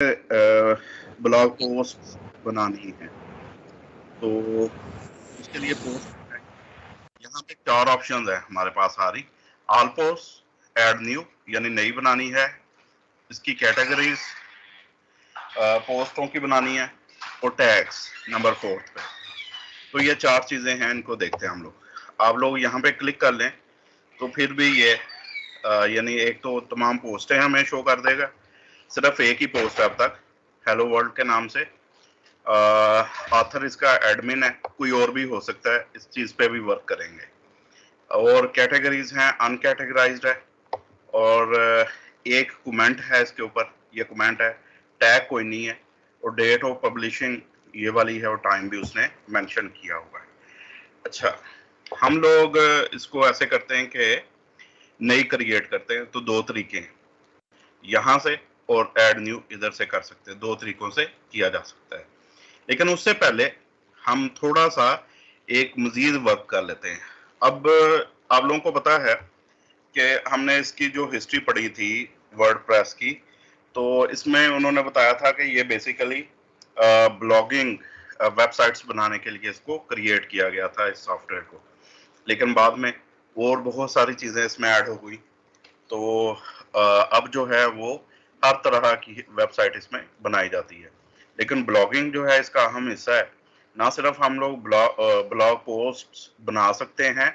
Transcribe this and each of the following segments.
Blog post बनानी है तो उसके लिए पोस्ट यहाँ पे 4 ऑप्शन है हमारे पास सारी। ऑल पोस्ट, ऐड न्यू यानी नई बनानी है, इसकी कैटेगरीज पोस्टों की बनानी है, और टैग्स नंबर 4 पे। तो ये 4 चीजें हैं, इनको देखते हैं हम लोग। आप लोग यहाँ पे क्लिक कर लें तो फिर भी ये यानी एक तो तमाम पोस्टें हमें शो कर देगा। सिर्फ एक ही पोस्ट है अब तक, हेलो वर्ल्ड के नाम से। ऑथर इसका एडमिन है, कोई और भी हो सकता है, इस चीज पे भी वर्क करेंगे। और कैटेगरीज हैं अनकैटेगराइज्ड है, और एक कमेंट है इसके ऊपर, ये कमेंट है, टैग कोई नहीं है, और डेट ऑफ पब्लिशिंग ये वाली है, और टाइम भी उसने मेंशन किया हुआ है। अच्छा, हम लोग इसको ऐसे करते हैं कि नई क्रिएट करते हैं, तो 2 तरीके हैं, यहां से और ऐड न्यू इधर से कर सकते हैं। 2 तरीकों से किया जा सकता है, लेकिन उससे पहले हम थोड़ा सा एक मजीद वर्क कर लेते हैं। अब आप लोगों को पता है कि हमने इसकी जो हिस्ट्री पढ़ी थी वर्डप्रेस की, तो इसमें उन्होंने बताया था कि ये बेसिकली ब्लॉगिंग वेबसाइट्स बनाने के लिए इसको क्रिएट किया गया था, इस सॉफ्टवेयर को। लेकिन बाद में और बहुत सारी चीजें इसमें ऐड हो गई, तो अब जो है वो हर तरह की वेबसाइट इसमें बनाई जाती है। लेकिन ब्लॉगिंग जो है इसका अहम हिस्सा है। ना सिर्फ हम लोग ब्लॉग पोस्ट बना सकते हैं,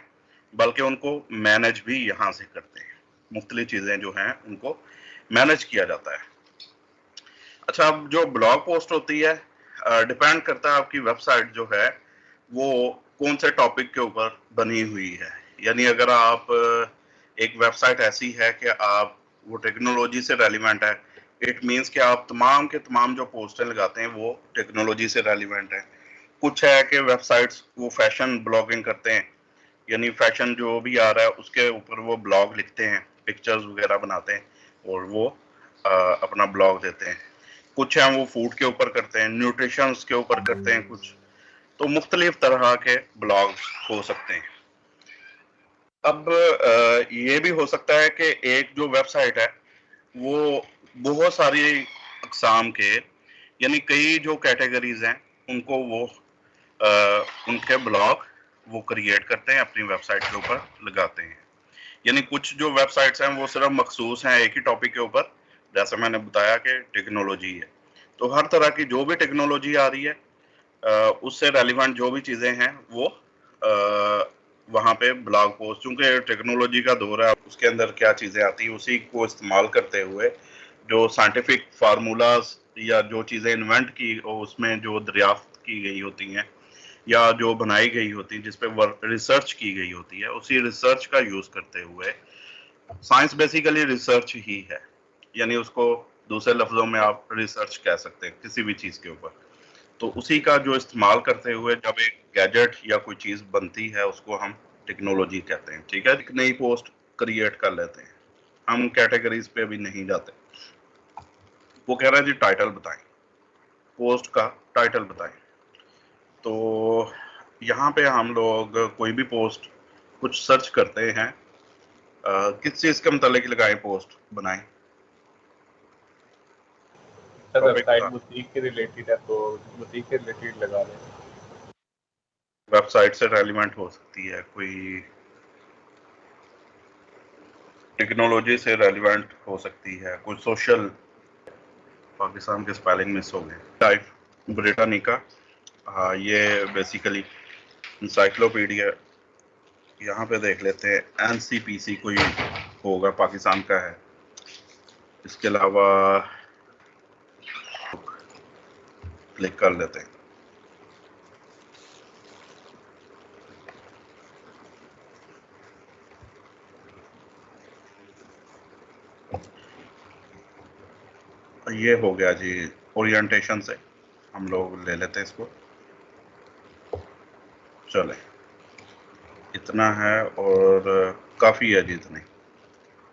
बल्कि उनको मैनेज भी यहाँ से करते हैं। मुख्तलिफ चीजें जो हैं उनको मैनेज किया जाता है। अच्छा, अब जो ब्लॉग पोस्ट होती है, डिपेंड करता है आपकी वेबसाइट जो है वो कौन से टॉपिक के ऊपर बनी हुई है। यानी अगर आप एक वेबसाइट ऐसी है कि आप वो टेक्नोलॉजी से रेलिवेंट है, इट मीन्स कि आप तमाम के तमाम जो पोस्टें लगाते हैं वो टेक्नोलॉजी से रेलिवेंट है। कुछ है कि वेबसाइट्स वो फैशन ब्लॉगिंग करते हैं, यानी फैशन जो भी आ रहा है उसके ऊपर वो ब्लॉग लिखते हैं, पिक्चर्स वगैरह बनाते हैं और वो अपना ब्लॉग देते हैं। कुछ हैं वो फूड के ऊपर करते हैं, न्यूट्रिशन के ऊपर करते हैं कुछ। तो मुख्तलिफ तरह के ब्लॉग हो सकते हैं। अब ये भी हो सकता है कि एक जो वेबसाइट है वो बहुत सारी अकसाम के, यानी कई जो कैटेगरीज हैं उनको वो उनके ब्लॉग वो क्रिएट करते हैं, अपनी वेबसाइट के ऊपर लगाते हैं। यानी कुछ जो वेबसाइट्स हैं वो सिर्फ मखसूस हैं एक ही टॉपिक के ऊपर, जैसे मैंने बताया कि टेक्नोलॉजी है। तो हर तरह की जो भी टेक्नोलॉजी आ रही है उससे रेलिवेंट जो भी चीज़ें हैं वो वहाँ पे ब्लॉग पोस्ट, चूंकि टेक्नोलॉजी का दौर है, उसके अंदर क्या चीज़ें आती हैं उसी को इस्तेमाल करते हुए जो साइंटिफिक फार्मूलाज या जो चीज़ें इन्वेंट की उसमें जो दरियाफ्त की गई होती हैं या जो बनाई गई होती है, जिसपे रिसर्च की गई होती है, उसी रिसर्च का यूज करते हुए, साइंस बेसिकली रिसर्च ही है, यानी उसको दूसरे लफ्जों में आप रिसर्च कह सकते हैं किसी भी चीज के ऊपर। तो उसी का जो इस्तेमाल करते हुए जब एक गैजेट या कोई चीज बनती है उसको हम टेक्नोलॉजी कहते हैं। ठीक है, एक नई पोस्ट क्रिएट कर लेते हैं, हम कैटेगरीज पे भी नहीं जाते। वो कह रहा है जी टाइटल बताएं, पोस्ट का टाइटल बताएं। तो यहाँ पे हम लोग कोई भी पोस्ट कुछ सर्च करते हैं, किस चीज के मुतालिक लगाएं, पोस्ट बनाएं, सर टॉपिक वेबसाइट बता। बुटीक के रिलेटेड है तो बुटीक के रिलेटेड लगा दें। वेबसाइट से रेलिवेंट हो सकती है, कोई टेक्नोलॉजी से रेलिवेंट हो सकती है, कोई सोशल। पाकिस्तान के स्पेलिंग मिस हो गए। टाइप ब्रिटानिका, ये बेसिकली इंसाइक्लोपीडिया। यहाँ पे देख लेते हैं, एनसीपीसी कोई होगा, पाकिस्तान का है। इसके अलावा क्लिक कर लेते हैं। ये हो गया जी, ओरिएंटेशन से हम लोग ले लेते हैं इसको। चले, इतना है और काफ़ी है जी,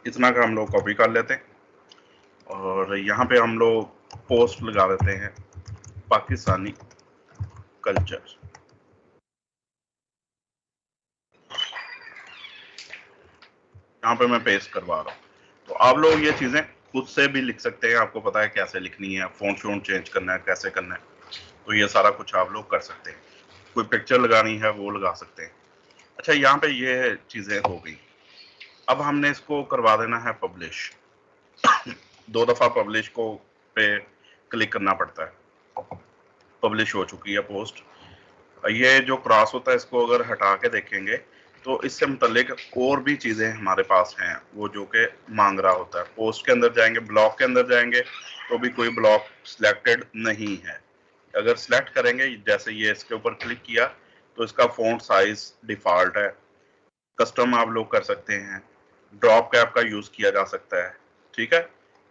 इतना का हम लोग कॉपी कर लेते हैं और यहाँ पे हम लोग पोस्ट लगा देते हैं, पाकिस्तानी कल्चर। यहाँ पे मैं पेस्ट करवा रहा हूँ। तो आप लोग ये चीज़ें खुद से भी लिख सकते हैं, आपको पता है कैसे लिखनी है, फ़ॉन्ट शॉन्ट चेंज करना है, कैसे करना है, तो ये सारा कुछ आप लोग कर सकते हैं। कोई पिक्चर लगानी है वो लगा सकते हैं। अच्छा, यहाँ पे ये चीज़ें हो गई। अब हमने इसको करवा देना है पब्लिश। 2 दफ़ा पब्लिश को पे क्लिक करना पड़ता है। पब्लिश हो चुकी है पोस्ट। ये जो क्रॉस होता है इसको अगर हटा के देखेंगे तो इससे मुतल्लिक और भी चीज़ें हमारे पास हैं वो जो कि मांग रहा होता है। पोस्ट के अंदर जाएंगे, ब्लॉक के अंदर जाएंगे तो भी कोई ब्लॉक सिलेक्टेड नहीं है। अगर सिलेक्ट करेंगे, जैसे ये इसके ऊपर क्लिक किया तो इसका फ़ॉन्ट साइज डिफ़ॉल्ट है। कस्टम आप लोग कर सकते हैं, ड्रॉप कैप का यूज़ किया जा सकता है, ठीक है।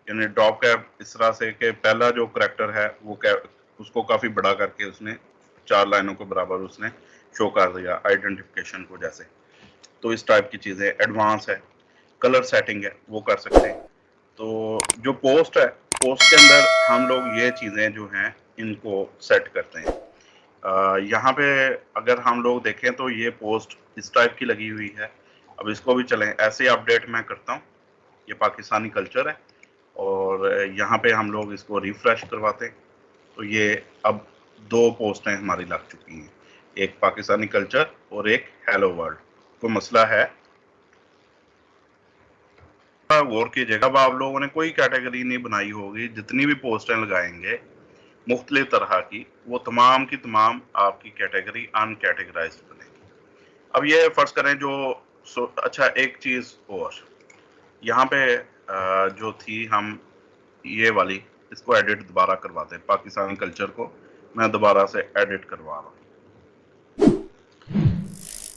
यानी ड्रॉप कैप इस तरह से कि पहला जो करैक्टर है वो कैप उसको काफ़ी बड़ा करके उसने 4 लाइनों के बराबर उसने शो कर दिया आइडेंटिफिकेशन को जैसे। तो इस टाइप की चीज़ें एडवांस है। कलर सेटिंग है वो कर सकते हैं। तो जो पोस्ट है, पोस्ट के अंदर हम लोग ये चीज़ें जो हैं इनको सेट करते हैं। यहाँ पे अगर हम लोग देखें तो ये पोस्ट इस टाइप की लगी हुई है। अब इसको भी चलें ऐसे अपडेट मैं करता हूँ। ये पाकिस्तानी कल्चर है और यहाँ पे हम लोग इसको रिफ्रेश करवाते हैं तो ये अब 2 पोस्टें हमारी लग चुकी हैं, एक पाकिस्तानी कल्चर और एक हेलो वर्ल्ड। कोई मसला है? गौर कीजिएगा, अब आप लोगों ने कोई कैटेगरी नहीं बनाई होगी, जितनी भी पोस्टें लगाएंगे मुख्तलिफ तरह की, वो तमाम की तमाम आपकी कैटेगरी अनकैटेगराइज्ड बनेगी। अब ये फर्ज करें जो अच्छा, एक चीज़ और यहाँ पे जो थी, हम ये वाली इसको एडिट दोबारा करवाते हैं। पाकिस्तानी कल्चर को मैं दोबारा से एडिट करवा रहा हूँ।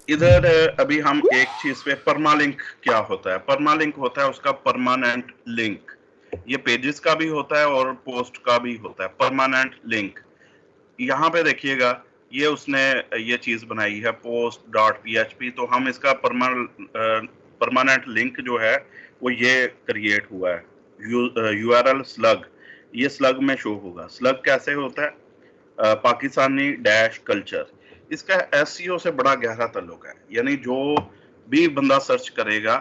इधर अभी हम एक चीज पे, परमालिंक क्या होता है? परमालिंक होता है उसका परमानेंट लिंक। ये पेजेस का भी होता है और पोस्ट का भी होता है परमानेंट लिंक। यहाँ पे देखिएगा, ये उसने ये चीज बनाई है post.php, तो हम इसका परमानेंट लिंक जो है वो ये क्रिएट हुआ है, URL स्लग। ये स्लग में शो होगा। स्लग कैसे होता है? Pakistani dash culture. इसका एसईओ से बड़ा गहरा ताल्लुक है। यानी जो भी बंदा सर्च करेगा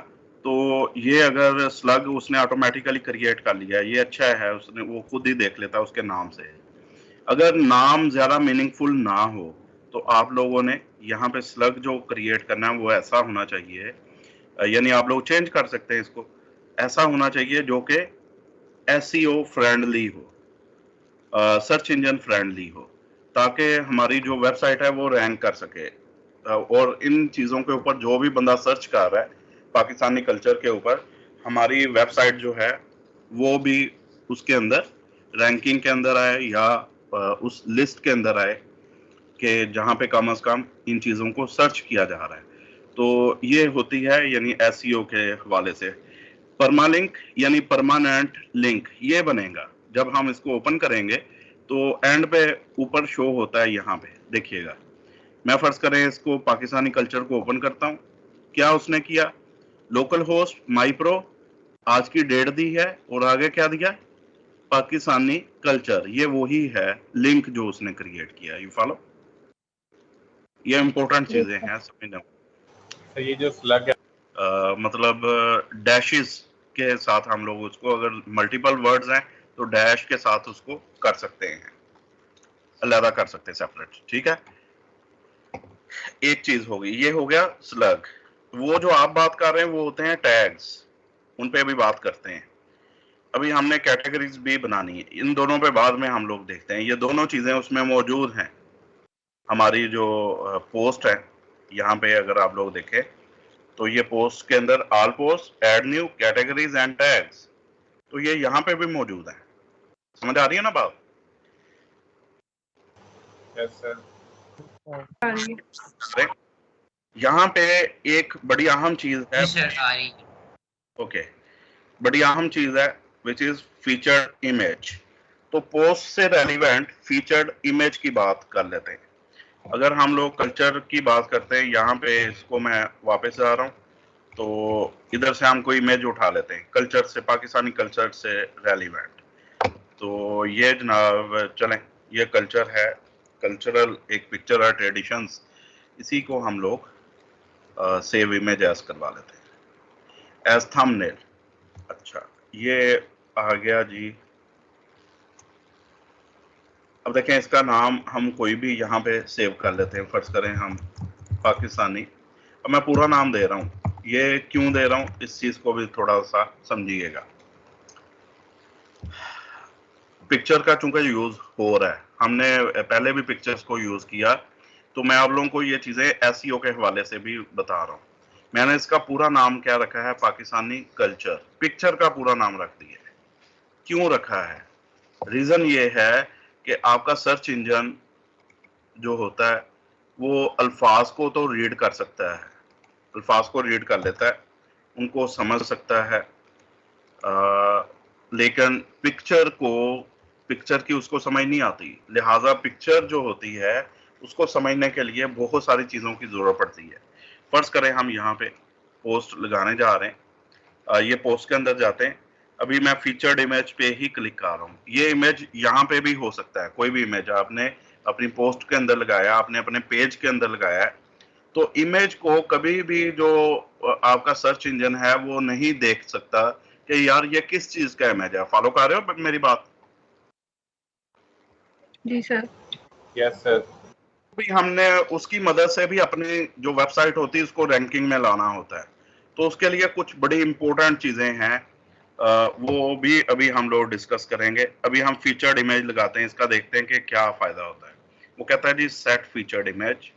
तो ये अगर स्लग उसने ऑटोमेटिकली क्रिएट कर लिया, ये अच्छा है, उसने वो खुद ही देख लेता है उसके नाम से। अगर नाम ज्यादा मीनिंगफुल ना हो तो आप लोगों ने यहाँ पे स्लग जो क्रिएट करना है वो ऐसा होना चाहिए, यानी आप लोग चेंज कर सकते हैं इसको, ऐसा होना चाहिए जो कि एसईओ फ्रेंडली हो, सर्च इंजन फ्रेंडली हो, ताकि हमारी जो वेबसाइट है वो रैंक कर सके। और इन चीज़ों के ऊपर जो भी बंदा सर्च कर रहा है पाकिस्तानी कल्चर के ऊपर, हमारी वेबसाइट जो है वो भी उसके अंदर रैंकिंग के अंदर आए या उस लिस्ट के अंदर आए कि जहाँ पे कम से कम इन चीज़ों को सर्च किया जा रहा है। तो ये होती है यानी एसईओ के हवाले से। परमालिंक यानी परमानेंट लिंक ये बनेगा जब हम इसको ओपन करेंगे तो एंड पे ऊपर शो होता है। यहाँ पे देखिएगा, मैं फर्ज करें इसको पाकिस्तानी कल्चर को ओपन करता हूँ। क्या उसने किया? लोकल होस्ट माई प्रो, आज की डेट दी है और आगे क्या दिया? पाकिस्तानी कल्चर। ये वही है लिंक जो उसने क्रिएट किया। You follow? ये इंपॉर्टेंट चीजें हैं समझना। तो ये जो स्लग है मतलब डैशेस के साथ हम लोग उसको, अगर मल्टीपल वर्ड्स हैं तो डैश के साथ उसको कर सकते हैं, अलग कर सकते हैं, सेपरेट। ठीक है, एक चीज हो गई, ये हो गया स्लग। वो जो आप बात कर रहे हैं वो होते हैं टैग्स, उन पे भी बात करते हैं। अभी हमने कैटेगरीज भी बनानी है, इन दोनों पे बाद में हम लोग देखते हैं। ये दोनों चीजें उसमें मौजूद हैं। हमारी जो पोस्ट है यहाँ पे अगर आप लोग देखें तो ये पोस्ट के अंदर all post, add new, categories and tags, तो ये यहाँ पे भी मौजूद है। समझ आ रही है ना बात? Yes sir. यहाँ पे एक बड़ी अहम चीज है। ओके, बड़ी अहम चीज है विच इज फीचर्ड इमेज। तो पोस्ट से रेलिवेंट फीचर्ड इमेज की बात कर लेते हैं। अगर हम लोग कल्चर की बात करते हैं, यहाँ पे इसको मैं वापस आ रहा हूँ तो इधर से हम कोई इमेज उठा लेते हैं कल्चर से, पाकिस्तानी कल्चर से रेलिवेंट। तो ये जनाब चलें, ये कल्चर है, कल्चरल एक पिक्चर है, ट्रेडिशंस, इसी को हम लोग सेव इमेज एज करवा लेते हैं, एज थंबनेल। अच्छा, ये आ गया जी। अब देखें इसका नाम हम कोई भी यहाँ पे सेव कर लेते हैं। फर्ज करें हम पाकिस्तानी, अब मैं पूरा नाम दे रहा हूँ। ये क्यों दे रहा हूँ इस चीज को भी थोड़ा सा समझिएगा। पिक्चर का चूंकि यूज हो रहा है, हमने पहले भी पिक्चर्स को यूज किया, तो मैं आप लोगों को ये चीजें एसईओ के हवाले से भी बता रहा हूँ। मैंने इसका पूरा नाम क्या रखा है, पाकिस्तानी कल्चर। पिक्चर का पूरा नाम रख दिया है। क्यों रखा है? रीजन ये है कि आपका सर्च इंजन जो होता है वो अल्फाज को तो रीड कर सकता है, अल्फाज को रीड कर लेता है, उनको समझ सकता है, लेकिन पिक्चर की उसको समझ नहीं आती। लिहाजा पिक्चर जो होती है उसको समझने के लिए बहुत सारी चीज़ों की ज़रूरत पड़ती है। फर्ज करें हम यहाँ पे पोस्ट लगाने जा रहे हैं, ये पोस्ट के अंदर जाते हैं। अभी मैं फीचर्ड इमेज पे ही क्लिक कर रहा हूँ। ये इमेज यहाँ पे भी हो सकता है, कोई भी इमेज आपने अपनी पोस्ट के अंदर लगाया, आपने अपने पेज के अंदर लगाया है, तो इमेज को कभी भी जो आपका सर्च इंजन है वो नहीं देख सकता कि यार ये किस चीज का इमेज है। फॉलो कर रहे हो मेरी बात? जी सर। Yes sir. भी हमने उसकी मदद से भी अपनी जो वेबसाइट होती है उसको रैंकिंग में लाना होता है, तो उसके लिए कुछ बड़ी इंपॉर्टेंट चीजें हैं, वो भी अभी हम लोग डिस्कस करेंगे। अभी हम फीचर्ड इमेज लगाते हैं, इसका देखते हैं कि क्या फायदा होता है। वो कहता है जी सेट फीचर्ड इमेज,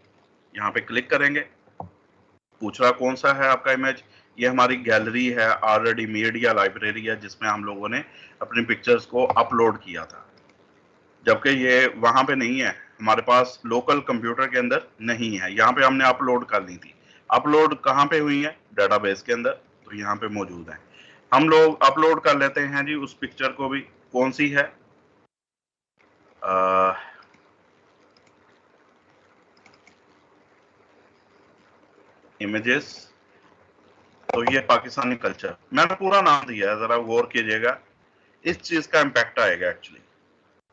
यहाँ पे क्लिक करेंगे। पूछ रहा कौन सा है आपका इमेज। ये हमारी गैलरी है, ऑलरेडी मेड या लाइब्रेरी है, जिसमें हम लोगों ने अपनी पिक्चर्स को अपलोड किया था, जबकि ये वहां पे नहीं है, हमारे पास लोकल कंप्यूटर के अंदर नहीं है। यहाँ पे हमने अपलोड कर दी थी। अपलोड कहाँ पे हुई है? डेटाबेस के अंदर, तो यहाँ पे मौजूद है। हम लोग अपलोड कर लेते हैं जी उस पिक्चर को भी। कौन सी है? इमेजेस, तो ये पाकिस्तानी कल्चर, मैंने पूरा नाम दिया है, जरा गौर कीजिएगा, इस चीज का इम्पैक्ट आएगा एक्चुअली।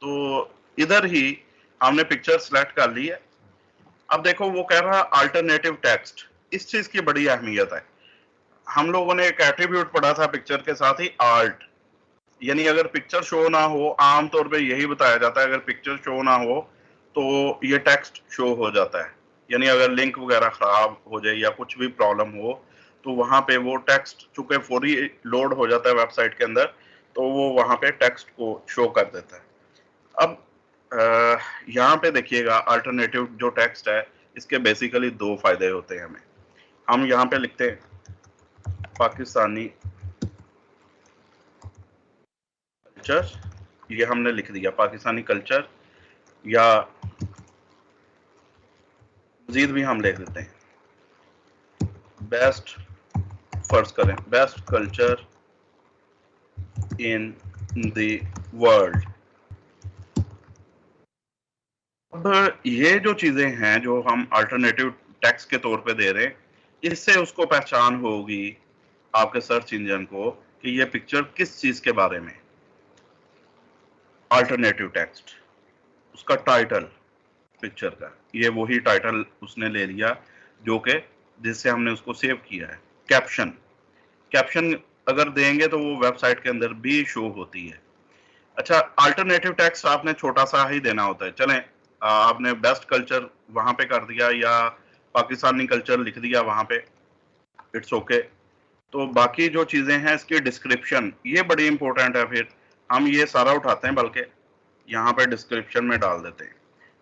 तो इधर ही हमने पिक्चर सिलेक्ट कर ली है। अब देखो वो कह रहा है अल्टरनेटिव टेक्स्ट। इस चीज की बड़ी अहमियत है। हम लोगों ने एक एट्रीब्यूट पढ़ा था पिक्चर के साथ ही, आल्ट, यानी अगर पिक्चर शो ना हो, आमतौर पे यही बताया जाता है अगर पिक्चर शो ना हो तो ये टेक्स्ट शो हो जाता है। यानी अगर लिंक वगैरह खराब हो जाए या कुछ भी प्रॉब्लम हो तो वहां पे वो टेक्स्ट चूंकि फौरी लोड हो जाता है वेबसाइट के अंदर, तो वो वहां पे टेक्स्ट को शो कर देता है। अब यहाँ पे देखिएगा अल्टरनेटिव जो टेक्स्ट है इसके बेसिकली दो फायदे होते हैं हमें। हम यहाँ पे लिखते हैं पाकिस्तानी कल्चर, ये हमने लिख दिया पाकिस्तानी कल्चर, या मजीद भी हम लिख देते हैं बेस्ट, फर्ज करें best culture in the world. अब ये जो चीजें हैं जो हम अल्टरनेटिव टेक्स्ट के तौर पे दे रहे हैं, इससे उसको पहचान होगी आपके सर्च इंजन को कि ये पिक्चर किस चीज के बारे में। अल्टरनेटिव टेक्स्ट, उसका टाइटल पिक्चर का, ये वही टाइटल उसने ले लिया जो कि जिससे हमने उसको सेव किया है। कैप्शन, कैप्शन अगर देंगे तो वो वेबसाइट के अंदर भी शो होती है। अच्छा, अल्टरनेटिव टेक्स्ट आपने छोटा सा ही देना होता है। चलें, आपने बेस्ट कल्चर वहां पे कर दिया या पाकिस्तानी कल्चर लिख दिया वहां पे, इट्स ओके। तो बाकी जो चीजें हैं इसकी डिस्क्रिप्शन, ये बड़ी इंपॉर्टेंट है। फिर हम ये सारा उठाते हैं, बल्कि यहाँ पे डिस्क्रिप्शन में डाल देते हैं।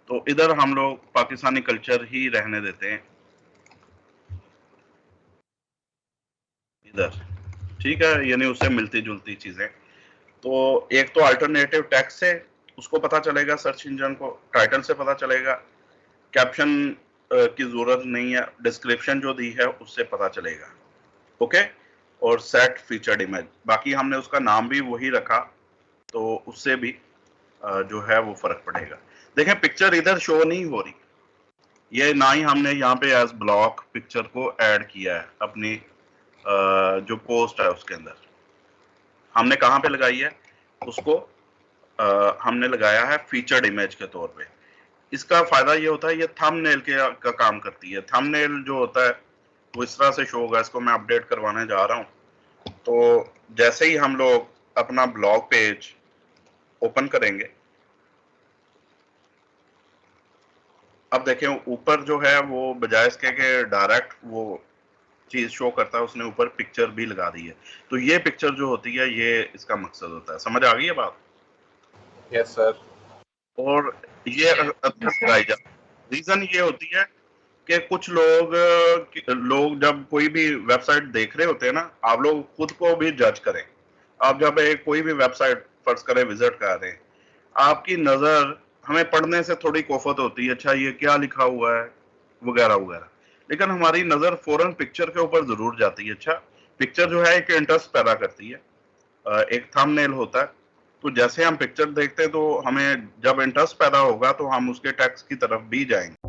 तो इधर हम लोग पाकिस्तानी कल्चर ही रहने देते हैं इधर, ठीक है, यानी उससे मिलती जुलती चीजें। तो एक तो अल्टरनेटिव टेक्स्ट से उसको पता चलेगा, सर्च इंजन को टाइटल से पता चलेगा, कैप्शन की जरूरत नहीं है, डिस्क्रिप्शन जो दी है उससे पता चलेगा, ओके। और सेट फीचर्ड इमेज, बाकी हमने उसका नाम भी वही रखा, तो उससे भी जो है वो फर्क पड़ेगा। देखें पिक्चर इधर शो नहीं हो रही, ये ना ही हमने यहाँ पे एज ब्लॉक पिक्चर को ऐड किया है अपनी जो पोस्ट है उसके अंदर। हमने कहाँ पे लगाई है उसको, हमने लगाया है फीचर्ड इमेज के तौर पे। इसका फायदा ये होता है, ये थंबनेल का काम करती है। थंबनेल जो होता है वो इस तरह से शो होगा, इसको मैं अपडेट करवाने जा रहा हूँ। तो जैसे ही हम लोग अपना ब्लॉग पेज ओपन करेंगे। अब देखें ऊपर जो है वो बजाय इसके के डायरेक्ट वो चीज शो करता है, उसने ऊपर पिक्चर भी लगा दी है। तो ये पिक्चर जो होती है ये इसका मकसद होता है। समझ आ गई है बात? Yes sir. और ये लगाई जाती, रीजन ये होती है कि कुछ लोग जब कोई भी वेबसाइट देख रहे होते हैं ना, आप लोग खुद को भी जज करें। आप जब कोई भी वेबसाइट फर्ज करें विजिट कर रहे हैं, आपकी नजर, हमें पढ़ने से थोड़ी कोफत होती है, अच्छा ये क्या लिखा हुआ है वगैरह वगैरह, लेकिन हमारी नजर फौरन पिक्चर के ऊपर जरूर जाती है। अच्छा, पिक्चर जो है एक इंटरेस्ट पैदा करती है, एक थंबनेल होता है। तो जैसे हम पिक्चर देखते हैं तो हमें जब इंटरेस्ट पैदा होगा तो हम उसके टेक्स्ट की तरफ भी जाएंगे।